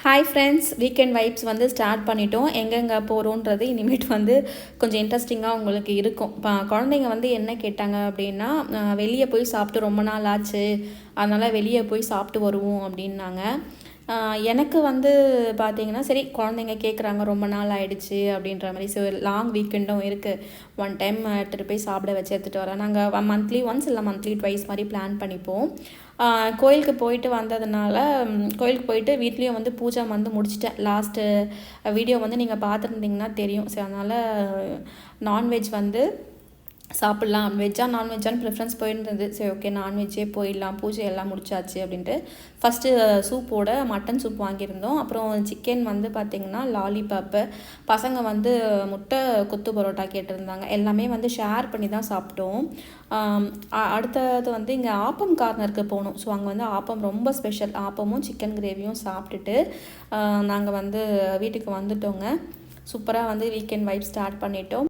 Hi friends, weekend vibes வந்து start பண்ணிட்டோம். எங்கெங்கே போகிறோன்றது இனிமேட்டு வந்து கொஞ்சம் இன்ட்ரெஸ்டிங்காக உங்களுக்கு இருக்கும். இப்போ குழந்தைங்க வந்து என்ன கேட்டாங்க அப்படின்னா, வெளியே போய் சாப்பிட்டு ரொம்ப நாள் ஆச்சு, அதனால் வெளியே போய் சாப்பிட்டு வருவோம் அப்படின்னாங்க. எனக்கு வந்து பார்த்திங்கன்னா, சரி குழந்தைங்க கேட்குறாங்க ரொம்ப நாள் ஆகிடுச்சு அப்படின்ற மாதிரி. ஸோ லாங் வீக்கெண்டும் இருக்குது, ஒன் டைம் எடுத்துகிட்டு போய் சாப்பிட வச்சு எடுத்துகிட்டு வரேன். நாங்கள் மந்த்லி ஒன்ஸ் இல்லை மந்த்லி ட்வைஸ் மாதிரி பிளான் பண்ணிப்போம். கோயிலுக்கு போயிட்டு வந்ததுனால கோயிலுக்கு போயிட்டு வீட்லேயும் வந்து பூஜை வந்து முடிச்சிட்டேன். லாஸ்ட்டு வீடியோ வந்து நீங்கள் பார்த்துருந்தீங்கன்னா தெரியும். ஸோ அதனால் நான்வெஜ் வந்து சாப்பிட்லாம், வெஜ்ஜா நான்வெஜ்ஜான்னு ப்ரிஃபரன்ஸ் போயிருந்தது. சரி ஓகே, நான்வெஜ்ஜே போயிடலாம், பூஜை எல்லாம் முடிச்சாச்சு அப்படின்ட்டு ஃபஸ்ட்டு சூப்போட மட்டன் சூப் வாங்கியிருந்தோம். அப்புறம் சிக்கன் வந்து பார்த்திங்கன்னா லாலிபாப்பு, பசங்க வந்து முட்டை கொத்து பரோட்டா கேட்டிருந்தாங்க. எல்லாமே வந்து ஷேர் பண்ணி தான் சாப்பிட்டோம். அடுத்தது வந்து இங்கே ஆப்பம் கார்னருக்கு போகணும். ஸோ அங்கே வந்து ஆப்பம் ரொம்ப ஸ்பெஷல். ஆப்பமும் சிக்கன் கிரேவியும் சாப்பிட்டுட்டு நாங்கள் வந்து வீட்டுக்கு வந்துட்டோங்க. சூப்பராக வந்து வீக்கெண்ட் வைப் ஸ்டார்ட் பண்ணிட்டோம்.